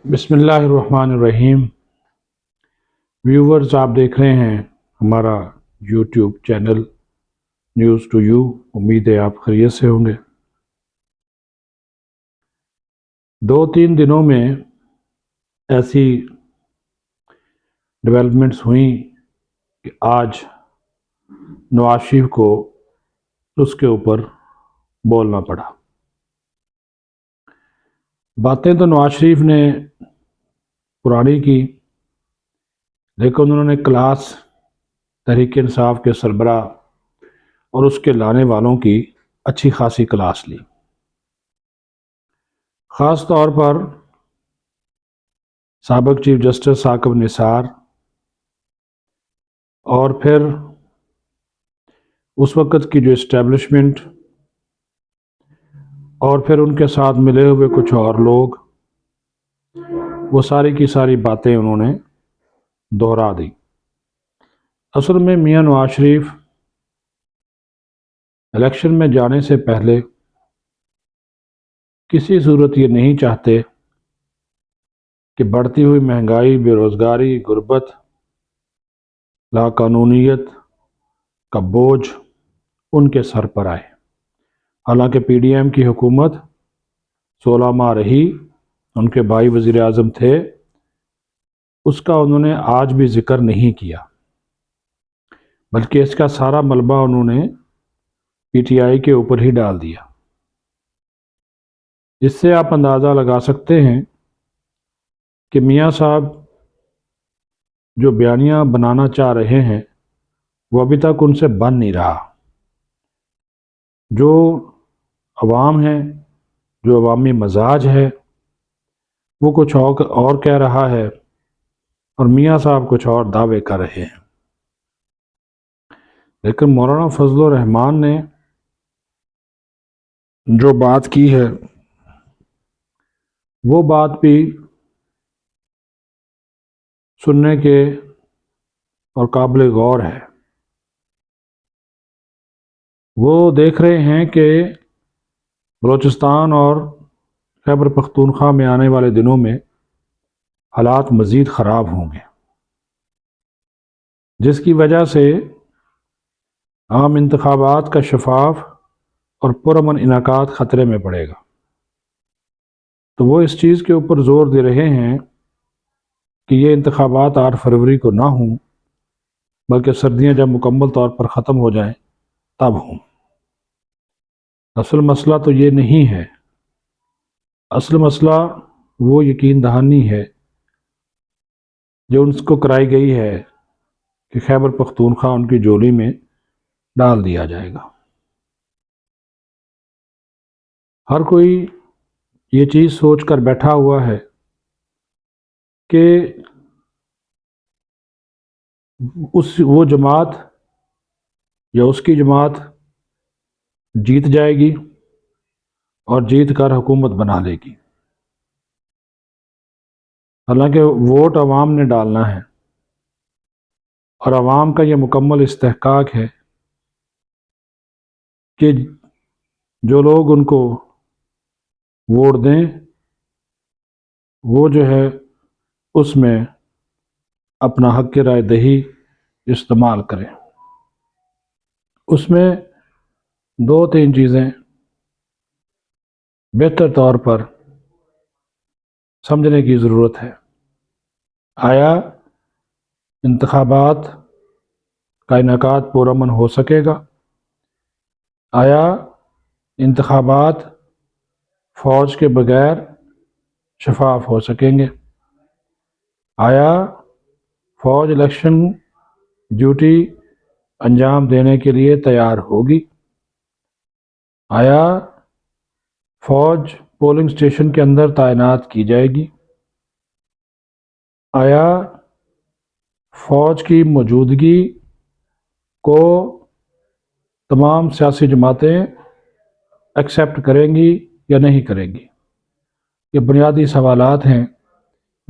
بسم اللہ الرحمن الرحیم۔ ویورز، آپ دیکھ رہے ہیں ہمارا YouTube channel news to you. امید ہے آپ خیریت سے ہوں گے۔ 2-3 دنوں میں ایسی ڈیولپمنٹس ہوئیں کہ آج نواز شریف کو اس کے اوپر بولنا پڑا۔ باتیں تو نواز شریف نے پرانی کی، لیکن انہوں نے کلاس تحریک انصاف کے سربراہ اور اس کے لانے والوں کی اچھی خاصی کلاس لی۔ خاص طور پر سابق چیف جسٹس ثاقب نثار اور پھر اس وقت کی جو اسٹیبلشمنٹ اور پھر ان کے ساتھ ملے ہوئے کچھ اور لوگ، وہ ساری کی ساری باتیں انہوں نے دہرا دی۔ اصل میں میاں نواز شریف الیکشن میں جانے سے پہلے کسی صورت یہ نہیں چاہتے کہ بڑھتی ہوئی مہنگائی، بے روزگاری، غربت، لاقانونیت کا بوجھ ان کے سر پر آئے۔ حالانکہ پی ڈی ایم کی حکومت 16 ماہ رہی، ان کے بھائی وزیر اعظم تھے، اس کا انہوں نے آج بھی ذکر نہیں کیا، بلکہ اس کا سارا ملبہ انہوں نے پی ٹی آئی کے اوپر ہی ڈال دیا۔ اس سے آپ اندازہ لگا سکتے ہیں کہ میاں صاحب جو بیانیہ بنانا چاہ رہے ہیں وہ ابھی تک ان سے بن نہیں رہا۔ جو عوام ہے، جو عوامی مزاج ہے، وہ کچھ اور کہہ رہا ہے اور میاں صاحب کچھ اور دعوے کر رہے ہیں۔ لیکن مولانا فضل الرحمان نے جو بات کی ہے وہ بات بھی سننے کے اور قابل غور ہے۔ وہ دیکھ رہے ہیں کہ بلوچستان اور خیبر پختونخوا میں آنے والے دنوں میں حالات مزید خراب ہوں گے، جس کی وجہ سے عام انتخابات کا شفاف اور پرامن انعقاد خطرے میں پڑے گا۔ تو وہ اس چیز کے اوپر زور دے رہے ہیں کہ یہ انتخابات 8 فروری کو نہ ہوں، بلکہ سردیاں جب مکمل طور پر ختم ہو جائیں تب ہوں۔ اصل مسئلہ تو یہ نہیں ہے، اصل مسئلہ وہ یقین دہانی ہے جو ان کو کرائی گئی ہے کہ خیبر پختونخوا ان کی جولی میں ڈال دیا جائے گا۔ ہر کوئی یہ چیز سوچ کر بیٹھا ہوا ہے کہ وہ جماعت یا اس کی جماعت جیت جائے گی اور جیت کر حکومت بنا لے گی۔ حالانکہ ووٹ عوام نے ڈالنا ہے اور عوام کا یہ مکمل استحقاق ہے کہ جو لوگ ان کو ووٹ دیں وہ جو ہے اس میں اپنا حق رائے دہی استعمال کریں۔ اس میں 2-3 چیزیں بہتر طور پر سمجھنے کی ضرورت ہے۔ آیا انتخابات کا انعقاد پرامن ہو سکے گا؟ آیا انتخابات فوج کے بغیر شفاف ہو سکیں گے؟ آیا فوج الیکشن ڈیوٹی انجام دینے کے لیے تیار ہوگی؟ آیا فوج پولنگ اسٹیشن کے اندر تعینات کی جائے گی؟ آیا فوج کی موجودگی کو تمام سیاسی جماعتیں ایکسیپٹ کریں گی یا نہیں کریں گی؟ یہ بنیادی سوالات ہیں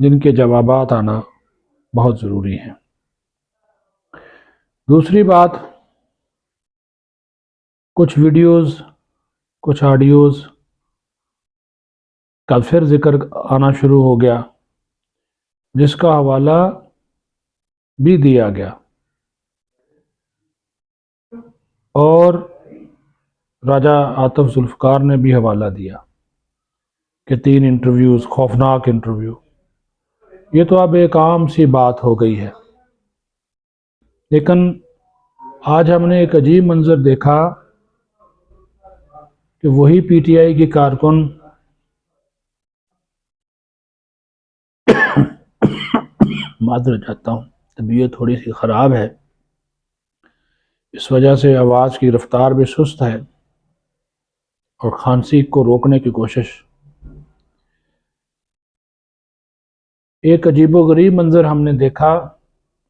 جن کے جوابات آنا بہت ضروری ہیں۔ دوسری بات، کچھ ویڈیوز، کچھ آڈیوز کا پھر ذکر آنا شروع ہو گیا جس کا حوالہ بھی دیا گیا، اور راجہ عاطف ذوالفقار نے بھی حوالہ دیا کہ 3 انٹرویوز، خوفناک انٹرویو. یہ تو اب ایک عام سی بات ہو گئی ہے. لیکن آج ہم نے ایک عجیب منظر دیکھا کہ وہی پی ٹی آئی کی کارکن معذرت چاہتا ہوں، طبیعت تھوڑی سی خراب ہے، اس وجہ سے آواز کی رفتار بھی سست ہے اور کھانسی کو روکنے کی کوشش. ایک عجیب و غریب منظر ہم نے دیکھا،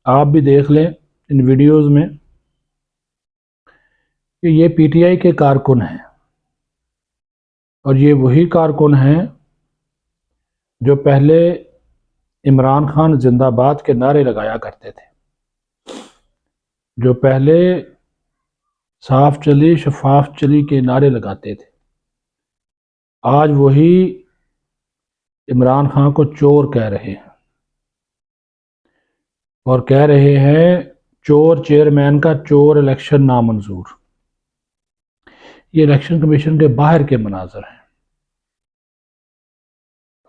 آپ بھی دیکھ لیں ان ویڈیوز میں، کہ یہ پی ٹی آئی کے کارکن ہیں، اور یہ وہی کارکن ہیں جو پہلے عمران خان زندہ باد کے نعرے لگایا کرتے تھے، جو پہلے صاف چلی شفاف چلی کے نعرے لگاتے تھے. آج وہی عمران خان کو چور کہہ رہے ہیں، اور کہہ رہے ہیں چور چیئرمین کا چور الیکشن نامنظور. یہ الیکشن کمیشن کے باہر کے مناظر ہیں،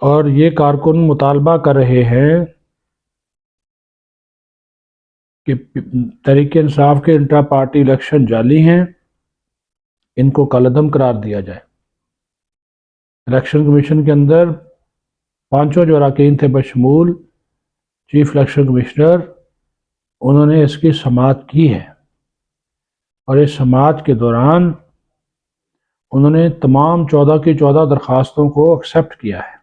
اور یہ کارکن مطالبہ کر رہے ہیں کہ تحریک انصاف کے انٹرا پارٹی الیکشن جعلی ہیں، ان کو کالعدم قرار دیا جائے. الیکشن کمیشن کے اندر 5 جو اراکین تھے بشمول چیف الیکشن کمشنر، انہوں نے اس کی سماعت کی ہے، اور اس سماعت کے دوران انہوں نے تمام 14 کی 14 درخواستوں کو ایکسیپٹ کیا ہے،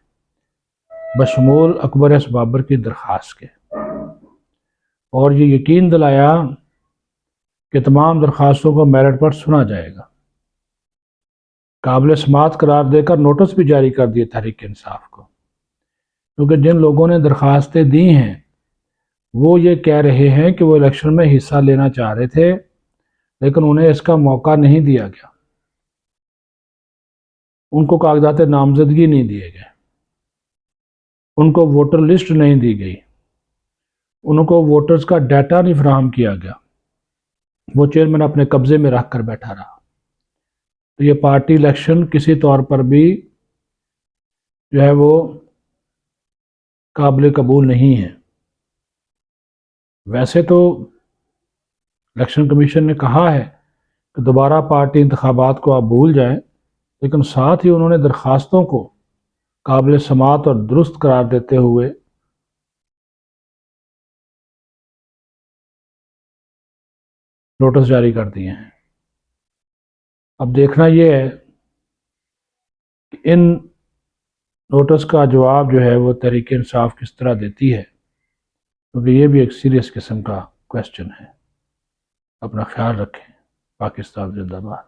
بشمول اکبر ایس بابر کی درخواست کے، اور یہ یقین دلایا کہ تمام درخواستوں کو میرٹ پر سنا جائے گا. قابل سماعت قرار دے کر نوٹس بھی جاری کر دیے تحریک انصاف کو، کیونکہ جن لوگوں نے درخواستیں دی ہیں وہ یہ کہہ رہے ہیں کہ وہ الیکشن میں حصہ لینا چاہ رہے تھے، لیکن انہیں اس کا موقع نہیں دیا گیا، ان کو کاغذات نامزدگی نہیں دیے گئے، ان کو ووٹر لسٹ نہیں دی گئی، ان کو ووٹرز کا ڈیٹا نہیں فراہم کیا گیا، وہ چیئرمین اپنے قبضے میں رکھ کر بیٹھا رہا. تو یہ پارٹی الیکشن کسی طور پر بھی جو ہے وہ قابل قبول نہیں ہے. ویسے تو الیکشن کمیشن نے کہا ہے کہ دوبارہ پارٹی انتخابات کو آپ بھول جائیں، لیکن ساتھ ہی انہوں نے درخواستوں کو قابل سماعت اور درست قرار دیتے ہوئے نوٹس جاری کر دیے ہیں. اب دیکھنا یہ ہے کہ ان نوٹس کا جواب جو ہے وہ تحریک انصاف کس طرح دیتی ہے، کیونکہ یہ بھی ایک سیریس قسم کا کویسچن ہے. اپنا خیال رکھیں. پاکستان زندہ باد.